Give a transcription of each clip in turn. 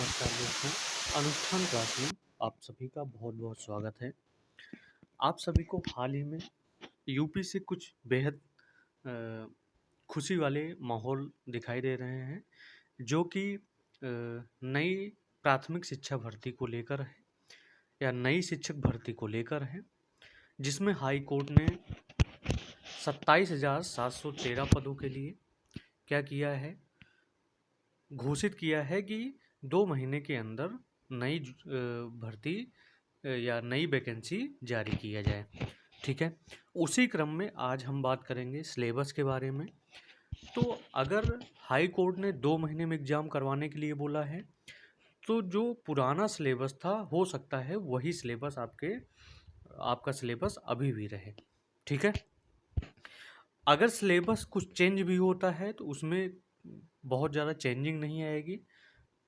नमस्कार दोस्तों, अनुष्ठान क्लास में आप सभी का बहुत बहुत स्वागत है। आप सभी को हाल ही में यूपी से कुछ बेहद अ, खुशी वाले माहौल दिखाई दे रहे हैं, जो कि नई प्राथमिक शिक्षा भर्ती को लेकर है या नई शिक्षक भर्ती को लेकर है, जिसमें हाई कोर्ट ने 27,713 पदों के लिए क्या किया है, घोषित किया है कि 2 महीने के अंदर नई भर्ती या नई वैकेंसी जारी किया जाए। ठीक है, उसी क्रम में आज हम बात करेंगे सिलेबस के बारे में। तो अगर हाई कोर्ट ने 2 महीने में एग्ज़ाम करवाने के लिए बोला है, तो जो पुराना सिलेबस था हो सकता है वही सिलेबस आपका सिलेबस अभी भी रहे। ठीक है, अगर सिलेबस कुछ चेंज भी होता है तो उसमें बहुत ज़्यादा चेंजिंग नहीं आएगी,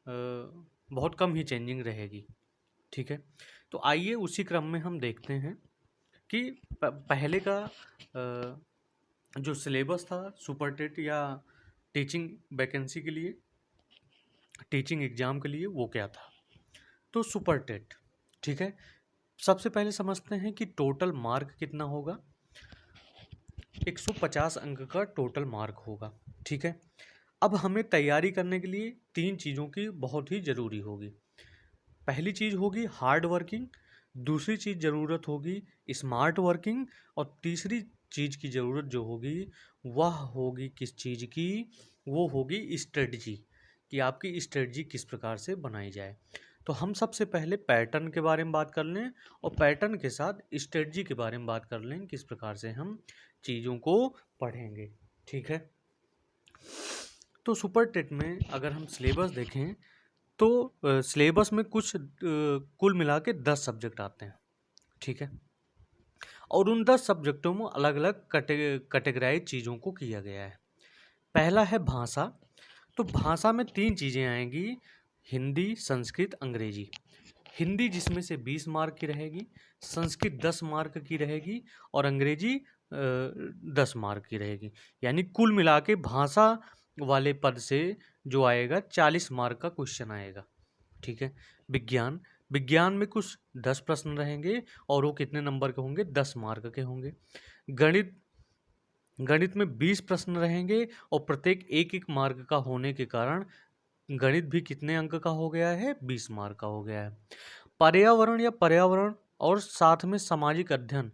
बहुत कम ही चेंजिंग रहेगी। ठीक है, तो आइए उसी क्रम में हम देखते हैं कि पहले का जो सिलेबस था सुपर टेट या टीचिंग वैकेंसी के लिए, टीचिंग एग्ज़ाम के लिए वो क्या था। तो सुपर टेट, ठीक है, सबसे पहले समझते हैं कि टोटल मार्क कितना होगा। 150 अंक का टोटल मार्क होगा। ठीक है, अब हमें तैयारी करने के लिए 3 चीज़ों की बहुत ही ज़रूरी होगी। पहली चीज़ होगी हार्ड वर्किंग, दूसरी चीज़ ज़रूरत होगी स्मार्ट वर्किंग, और तीसरी चीज़ की ज़रूरत जो होगी वह होगी किस चीज़ की, वो होगी स्ट्रेटजी, कि आपकी स्ट्रेटजी किस प्रकार से बनाई जाए। तो हम सबसे पहले पैटर्न के बारे में बात कर लें और पैटर्न के साथ स्ट्रेटजी के बारे में बात कर लें, किस प्रकार से हम चीज़ों को पढ़ेंगे। ठीक है, तो सुपर टेट में अगर हम सिलेबस देखें तो सिलेबस में कुछ कुल मिला के 10 सब्जेक्ट आते हैं। ठीक है, और उन 10 सब्जेक्टों में अलग अलग कैटेगराइज चीज़ों को किया गया है। पहला है भाषा। तो भाषा में 3 चीज़ें आएंगी, हिंदी, संस्कृत, अंग्रेजी। हिंदी जिसमें से 20 मार्क की रहेगी, संस्कृत 10 मार्क की रहेगी और अंग्रेजी 10 मार्क की रहेगी। यानी कुल मिला के भाषा वाले पद से जो आएगा 40 मार्क का क्वेश्चन आएगा। ठीक है, विज्ञान, विज्ञान में कुछ 10 प्रश्न रहेंगे और वो कितने नंबर के होंगे, 10 मार्क के होंगे। गणित, गणित में 20 प्रश्न रहेंगे और प्रत्येक एक एक मार्क का होने के कारण गणित भी कितने अंक का हो गया है, 20 मार्क का हो गया है। पर्यावरण या पर्यावरण और साथ में सामाजिक अध्ययन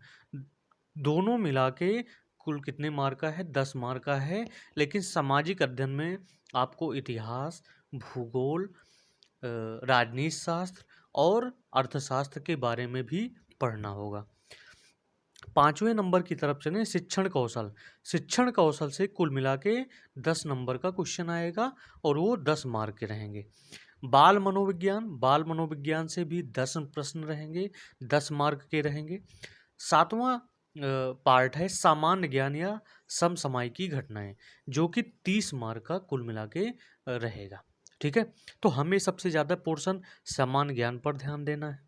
दोनों मिला के कुल कितने मार्क का है, 10 मार्क का है। लेकिन सामाजिक अध्ययन में आपको इतिहास, भूगोल, राजनीति शास्त्र और अर्थशास्त्र के बारे में भी पढ़ना होगा। 5वें नंबर की तरफ चलें, शिक्षण कौशल। शिक्षण कौशल से कुल मिला के 10 नंबर का क्वेश्चन आएगा और वो 10 मार्क के रहेंगे। बाल मनोविज्ञान, बाल मनोविज्ञान से भी 10 प्रश्न रहेंगे, 10 मार्क के रहेंगे। 7वां पार्ट है सामान्य ज्ञान या समसामयिकी घटनाएं, जो कि 30 मार्क का कुल मिला के रहेगा। ठीक है, तो हमें सबसे ज़्यादा पोर्शन सामान्य ज्ञान पर ध्यान देना है।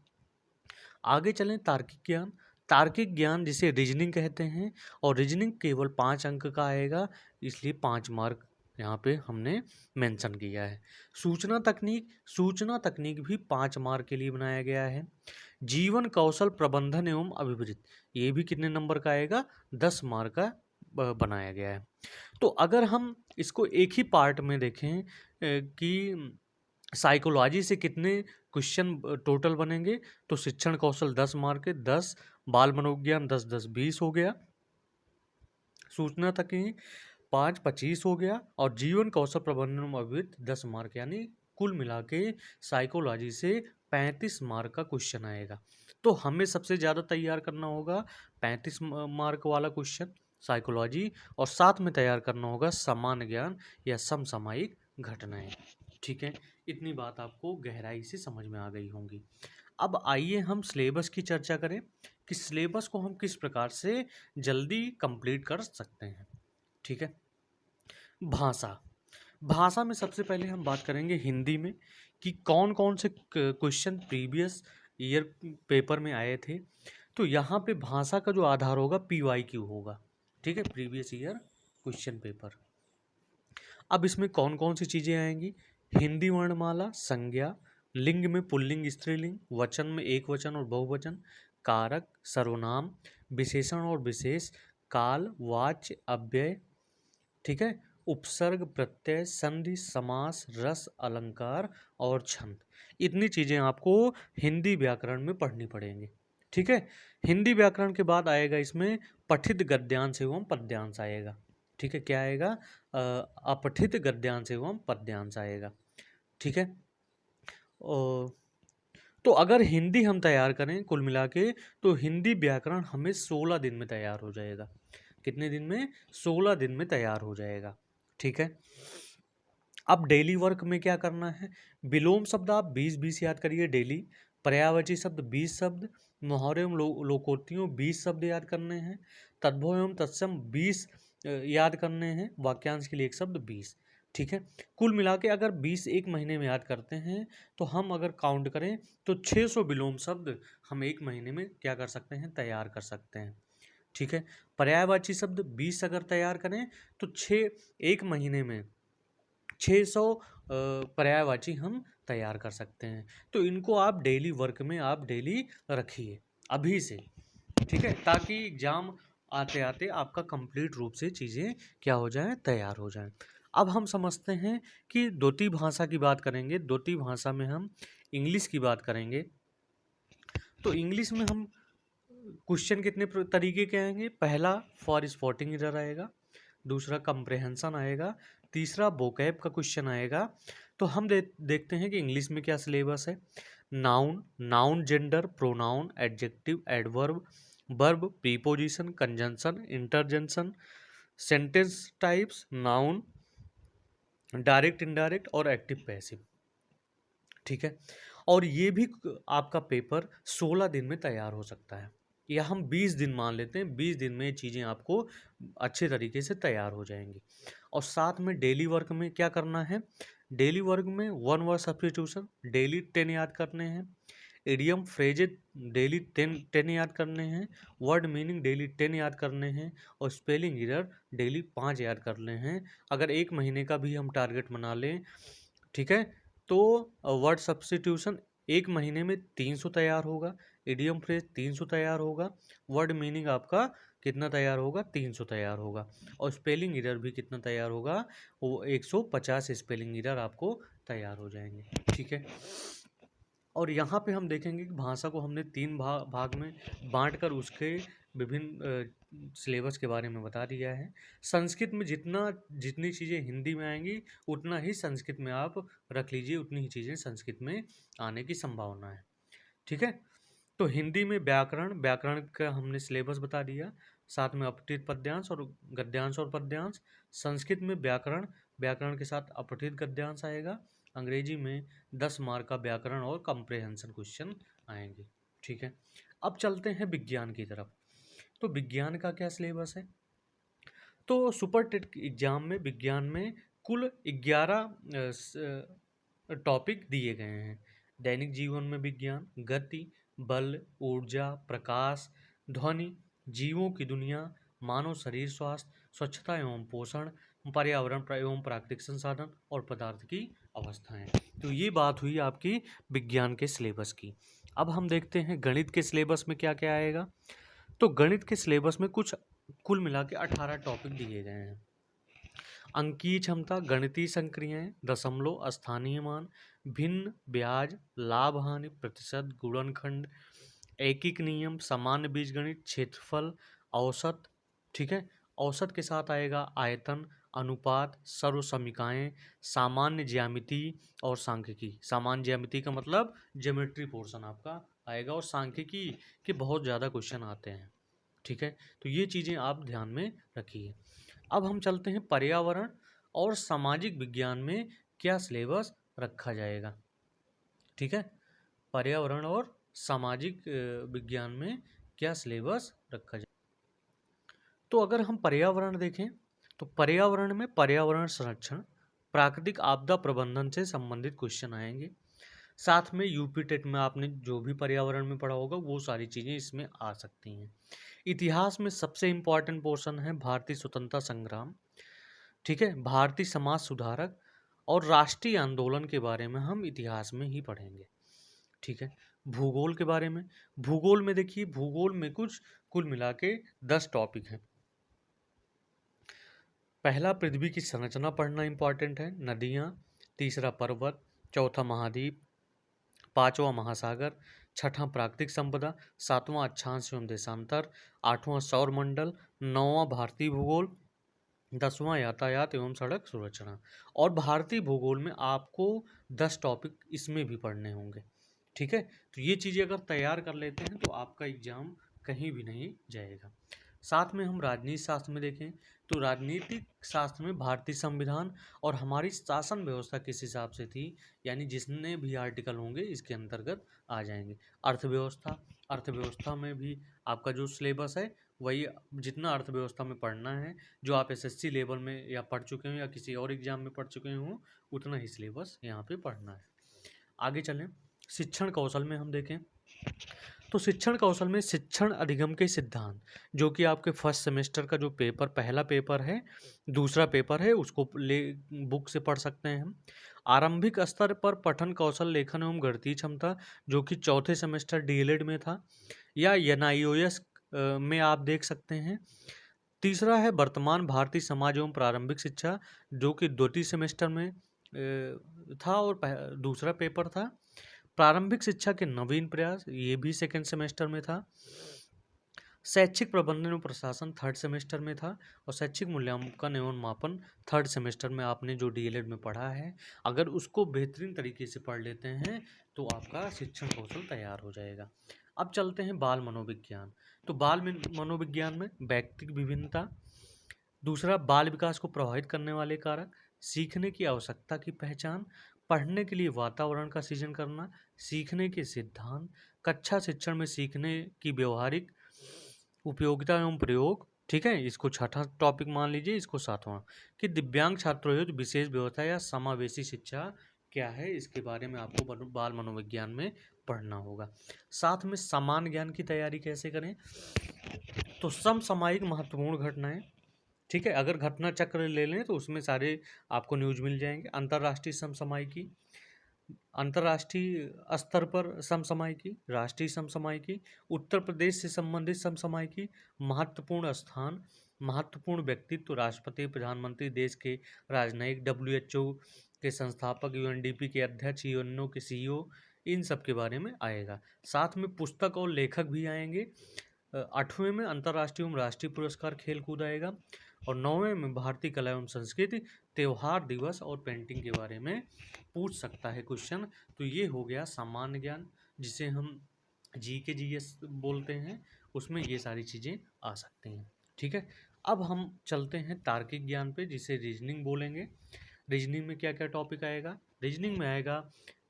आगे चलें, तार्किक ज्ञान। तार्किक ज्ञान जिसे रीजनिंग कहते हैं, और रीजनिंग केवल 5 अंक का आएगा, इसलिए 5 मार्क यहाँ पे हमने मेंशन किया है। सूचना तकनीक, सूचना तकनीक भी 5 मार्क के लिए बनाया गया है। जीवन कौशल प्रबंधन एवं अभिवृद्धि, ये भी कितने नंबर का आएगा, 10 मार्क का बनाया गया है। तो अगर हम इसको एक ही पार्ट में देखें कि साइकोलॉजी से कितने क्वेश्चन टोटल बनेंगे, तो शिक्षण कौशल 10 मार्क के 10, बाल मनोविज्ञान 10 10 20 हो गया, सूचना तकनीक 5 25 हो गया, और जीवन कौशल प्रबंधन अभिवृद्धि 10 मार्क, यानी कुल मिला के साइकोलॉजी से 35 मार्क का क्वेश्चन आएगा। तो हमें सबसे ज़्यादा तैयार करना होगा 35 मार्क वाला क्वेश्चन साइकोलॉजी, और साथ में तैयार करना होगा सामान्य ज्ञान या समसामयिक घटनाएं। ठीक है, इतनी बात आपको गहराई से समझ में आ गई होंगी। अब आइए हम सिलेबस की चर्चा करें कि सिलेबस को हम किस प्रकार से जल्दी कंप्लीट कर सकते हैं। ठीक है, भाषा, भाषा में सबसे पहले हम बात करेंगे हिंदी में कि कौन कौन से क्वेश्चन प्रीवियस ईयर पेपर में आए थे। तो यहाँ पे भाषा का जो आधार होगा PYQ होगा। ठीक है, प्रीवियस ईयर क्वेश्चन पेपर। अब इसमें कौन कौन सी चीज़ें आएंगी, हिंदी वर्णमाला, संज्ञा, लिंग में पुल्लिंग स्त्रीलिंग, वचन में एक वचन और बहुवचन, कारक, सर्वनाम, विशेषण और विशेष, काल, वाच्य, अव्यय, ठीक है, उपसर्ग, प्रत्यय, संधि, समास, रस, अलंकार और छंद। इतनी चीजें आपको हिंदी व्याकरण में पढ़नी पड़ेंगी। ठीक है। हिंदी व्याकरण के बाद आएगा इसमें पठित गद्यांश एवं पद्यांश आएगा। ठीक है, क्या आएगा? अपठित गद्यांश एवं पद्यांश आएगा। ठीक है। तो अगर हिंदी हम तैयार करें कुल मिला के, तो हिंदी व्याकरण हमें 16 दिन में तैयार हो जाएगा। कितने दिन में? 16 दिन में तैयार हो जाएगा। ठीक है। अब डेली वर्क में क्या करना है? विलोम शब्द आप 20-20 याद करिए डेली। पर्यायवाची शब्द 20 शब्द, मुहावरे एवं लोकोक्तियों 20 शब्द याद करने हैं। तद्भव एवं तत्सम 20 याद करने हैं। वाक्यांश के लिए एक शब्द 20। ठीक है। कुल मिला के अगर 20 एक महीने में याद करते हैं तो हम अगर काउंट करें तो 600 विलोम शब्द हम एक महीने में क्या कर सकते हैं? तैयार कर सकते हैं। ठीक है। पर्यायवाची शब्द 20 अगर तैयार करें तो एक महीने में 600 पर्यायवाची हम तैयार कर सकते हैं। तो इनको आप डेली वर्क में आप डेली रखिए अभी से। ठीक है, ताकि एग्जाम आते आते आपका कंप्लीट रूप से चीज़ें क्या हो जाएं? तैयार हो जाएं। अब हम समझते हैं कि द्वितीय भाषा की बात करेंगे। द्वितीय भाषा में हम इंग्लिश की बात करेंगे। तो इंग्लिश में हम क्वेश्चन कितने तरीके के आएंगे? पहला फॉर स्पॉटिंग एरर आएगा, दूसरा कंप्रेहेंशन आएगा, तीसरा वोकैब का क्वेश्चन आएगा। तो हम देखते हैं कि इंग्लिश में क्या सिलेबस है। Noun, noun gender, pronoun, adjective, adverb, verb, preposition, conjunction, interjection, sentence types, noun, direct, indirect और एक्टिव पैसिव। ठीक है। और ये भी आपका पेपर 16 दिन में तैयार हो सकता है, या हम 20 दिन मान लेते हैं। 20 दिन में ये चीज़ें आपको अच्छे तरीके से तैयार हो जाएंगी। और साथ में डेली वर्क में क्या करना है? डेली वर्क में 1 वर्ड सब्स्टिट्यूशन डेली 10 याद करने हैं। इडियम फ्रेजेज डेली 10 याद करने हैं। वर्ड मीनिंग डेली 10 याद करने हैं। और स्पेलिंग एरर डेली 5 याद करने हैं। अगर एक महीने का भी हम टारगेट बना लें, ठीक है, तो वर्ड सब्स्टिट्यूशन एक महीने में 300 तैयार होगा। इडियम फ्रेज 300 तैयार होगा। वर्ड मीनिंग आपका कितना तैयार होगा? 300 तैयार होगा। और स्पेलिंग एरर भी कितना तैयार होगा? वो 150 स्पेलिंग एरर आपको तैयार हो जाएंगे। ठीक है। और यहाँ पे हम देखेंगे कि भाषा को हमने 3 भाग में बांटकर उसके विभिन्न सिलेबस के बारे में बता दिया है। संस्कृत में जितनी चीज़ें हिंदी में आएंगी उतना ही संस्कृत में आप रख लीजिए, उतनी ही चीज़ें संस्कृत में आने की संभावना है। ठीक है। तो हिंदी में व्याकरण, व्याकरण का हमने सिलेबस बता दिया, साथ में अपठित पद्यांश और गद्यांश और पद्यांश। संस्कृत में व्याकरण, व्याकरण के साथ अपठित गद्यांश आएगा। अंग्रेजी में 10 मार्क का व्याकरण और कंप्रेहेंशन क्वेश्चन आएंगे। ठीक है। अब चलते हैं विज्ञान की तरफ। तो विज्ञान का क्या सिलेबस है? तो सुपर टेट एग्जाम में विज्ञान में कुल 11 टॉपिक दिए गए हैं। दैनिक जीवन में विज्ञान, गति, बल, ऊर्जा, प्रकाश, ध्वनि, जीवों की दुनिया, मानव शरीर स्वास्थ्य, स्वच्छता एवं पोषण, पर्यावरण एवं प्राकृतिक संसाधन और पदार्थ की अवस्थाएं। तो ये बात हुई आपकी विज्ञान के सिलेबस की। अब हम देखते हैं गणित के सिलेबस में क्या क्या आएगा। तो गणित के सिलेबस में कुछ कुल मिला के 18 टॉपिक दिए गए हैं। अंकीय क्षमता, गणितीय संक्रियाएं, दशमलव, स्थानीय मान, भिन्न, ब्याज, लाभ हानि, प्रतिशत, गुणनखंड, एकीक नियम, सामान्य बीजगणित, क्षेत्रफल, औसत। ठीक है। औसत के साथ आएगा आयतन, अनुपात, सर्वसमीकाएं, सामान्य ज्यामिति और सांख्यिकी। सामान्य ज्यामिति का मतलब ज्योमेट्री पोर्शन आपका आएगा, और सांख्यिकी के बहुत ज़्यादा क्वेश्चन आते हैं। ठीक है। तो ये चीज़ें आप ध्यान में रखिए। अब हम चलते हैं पर्यावरण और सामाजिक विज्ञान में क्या सिलेबस रखा जाएगा। ठीक है। पर्यावरण और सामाजिक विज्ञान में क्या सिलेबस रखा जाए। तो अगर हम पर्यावरण देखें तो पर्यावरण में पर्यावरण संरक्षण, प्राकृतिक आपदा प्रबंधन से संबंधित क्वेश्चन आएंगे। साथ में यूपी टेट में आपने जो भी पर्यावरण में पढ़ा होगा वो सारी चीज़ें इसमें आ सकती हैं। इतिहास में सबसे इम्पॉर्टेंट पोर्शन है भारतीय स्वतंत्रता संग्राम। ठीक है। भारतीय समाज सुधारक और राष्ट्रीय आंदोलन के बारे में हम इतिहास में ही पढ़ेंगे। ठीक है। भूगोल के बारे में, भूगोल में देखिए, भूगोल में कुछ कुल मिला के 10 टॉपिक हैं। पहला पृथ्वी की संरचना पढ़ना इंपॉर्टेंट है, नदियाँ, तीसरा पर्वत, चौथा महाद्वीप, पांचवा महासागर, छठा प्राकृतिक संपदा, सातवां अक्षांश एवं देशांतर, आठवां सौर मंडल, नौवां भारतीय भूगोल, 10वां यातायात एवं सड़क सुरक्षा। और भारतीय भूगोल में आपको 10 टॉपिक इसमें भी पढ़ने होंगे। ठीक है, तो ये चीज़ें अगर तैयार कर लेते हैं तो आपका एग्जाम कहीं भी नहीं जाएगा। साथ में हम राजनीति शास्त्र में देखें तो राजनीतिक शास्त्र में भारतीय संविधान और हमारी शासन व्यवस्था किस हिसाब से थी, यानी जितने भी आर्टिकल होंगे इसके अंतर्गत आ जाएंगे। अर्थव्यवस्था, अर्थव्यवस्था में भी आपका जो सिलेबस है वही जितना अर्थव्यवस्था में पढ़ना है, जो आप एसएससी लेवल में या पढ़ चुके हो या किसी और एग्जाम में पढ़ चुके हो, उतना ही सिलेबस यहाँ पे पढ़ना है। आगे चलें, शिक्षण कौशल में हम देखें तो शिक्षण कौशल में शिक्षण अधिगम के सिद्धांत, जो कि आपके फर्स्ट सेमेस्टर का जो पेपर, पहला पेपर है, दूसरा पेपर है, उसको ले बुक से पढ़ सकते हैं हम। आरंभिक स्तर पर पठन कौशल, लेखन एवं गणितीय क्षमता, जो कि चौथे सेमेस्टर डीएलएड में था, या एनआईओएस में आप देख सकते हैं। तीसरा है वर्तमान भारतीय समाज एवं प्रारंभिक शिक्षा, जो कि द्वितीय सेमेस्टर में था और दूसरा पेपर था। प्रारंभिक शिक्षा के नवीन प्रयास, ये भी सेकेंड सेमेस्टर में था। शैक्षिक प्रबंधन एवं प्रशासन थर्ड सेमेस्टर में था। और शैक्षिक मूल्यांकन एवं मापन थर्ड सेमेस्टर में आपने जो डीएलएड में पढ़ा है, अगर उसको बेहतरीन तरीके से पढ़ लेते हैं तो आपका शिक्षण कौशल तैयार हो जाएगा। अब चलते हैं बाल मनोविज्ञान। तो बाल मनोविज्ञान में व्यक्तिक विभिन्नता, दूसरा बाल विकास को प्रभावित करने वाले कारक, सीखने की आवश्यकता की पहचान, पढ़ने के लिए वातावरण का सृजन करना, सीखने के सिद्धांत, कक्षा शिक्षण में सीखने की व्यवहारिक उपयोगिता एवं प्रयोग। ठीक है, इसको छठा टॉपिक मान लीजिए। इसको सातवां कि दिव्यांग छात्रों हेतु विशेष व्यवस्था या समावेशी शिक्षा क्या है, इसके बारे में आपको बाल मनोविज्ञान में पढ़ना होगा। साथ में सामान्य ज्ञान की तैयारी कैसे करें, तो समसामयिक महत्वपूर्ण घटनाएं, ठीक है, अगर घटना चक्र ले लें तो उसमें सारे आपको न्यूज मिल जाएंगे। अंतर्राष्ट्रीय समसामयिकी, अंतर्राष्ट्रीय स्तर पर समसामयिकी, राष्ट्रीय समसामयिकी, उत्तर प्रदेश से संबंधित समसामयिकी, महत्वपूर्ण स्थान, महत्वपूर्ण व्यक्तित्व, राष्ट्रपति, प्रधानमंत्री, देश के राजनयिक, डब्ल्यूएचओ के संस्थापक, यूएनडीपी के अध्यक्ष, यूएनओ के सीईओ, इन सब के बारे में आएगा। साथ में पुस्तक और लेखक भी आएंगे। 8वें में अंतर्राष्ट्रीय एवं राष्ट्रीय पुरस्कार खेल कूद आएगा। और 9वें में भारतीय कला एवं संस्कृति, त्योहार, दिवस और पेंटिंग के बारे में पूछ सकता है क्वेश्चन। तो ये हो गया सामान्य ज्ञान, जिसे हम जीएस बोलते हैं, उसमें ये सारी चीज़ें आ सकती हैं। ठीक है, अब हम चलते हैं तार्किक ज्ञान पे, जिसे रीजनिंग बोलेंगे। रीजनिंग में क्या क्या टॉपिक आएगा, रीजनिंग में आएगा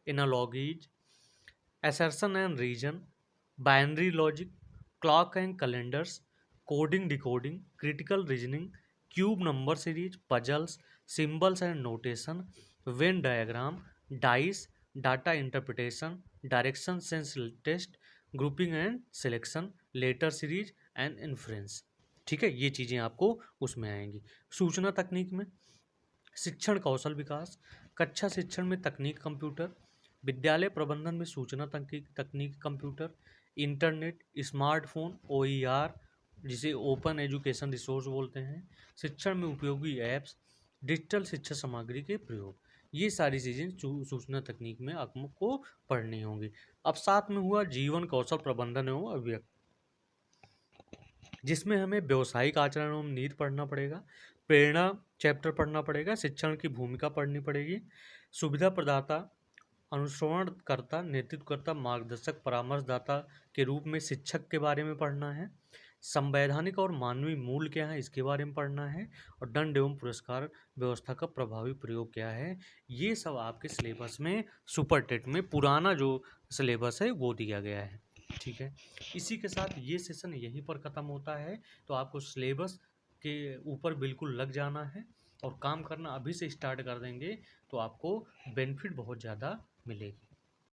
analogies, assertion and reason, binary logic, clock and calendars, coding decoding, critical reasoning, cube number series, puzzles, symbols and notation, Venn diagram, dice, data interpretation, direction sense test, grouping and selection, letter series and inference। ठीक है, ये चीज़ें आपको उसमें आएंगी। सूचना तकनीक में शिक्षण कौशल विकास, कक्षा शिक्षण में तकनीक कंप्यूटर, विद्यालय प्रबंधन में सूचना तकनीक कंप्यूटर, इंटरनेट, स्मार्टफोन, ओईआर, जिसे ओपन एजुकेशन रिसोर्स बोलते हैं, शिक्षण में उपयोगी ऐप्स, डिजिटल शिक्षा सामग्री के प्रयोग, ये सारी चीज़ें सूचना तकनीक में आपको पढ़नी होंगी। अब साथ में हुआ जीवन कौशल प्रबंधन एवं अभिव्यक्ति, जिसमें हमें व्यावसायिक आचरण एवं नीति पढ़ना पड़ेगा, प्रेरणा चैप्टर पढ़ना पड़ेगा, शिक्षण की भूमिका पढ़नी पड़ेगी, सुविधा प्रदाता, अनुसरणकर्ता, नेतृत्वकर्ता, मार्गदर्शक, परामर्शदाता के रूप में शिक्षक के बारे में पढ़ना है, संवैधानिक और मानवीय मूल्य क्या है इसके बारे में पढ़ना है, और दंड एवं पुरस्कार व्यवस्था का प्रभावी प्रयोग क्या है, ये सब आपके सिलेबस में सुपर टेट में पुराना जो सिलेबस है वो दिया गया है। ठीक है, इसी के साथ ये सेशन यहीं पर ख़त्म होता है। तो आपको सिलेबस के ऊपर बिल्कुल लग जाना है और काम करना अभी से स्टार्ट कर देंगे तो आपको बेनिफिट बहुत ज़्यादा मिलेगी।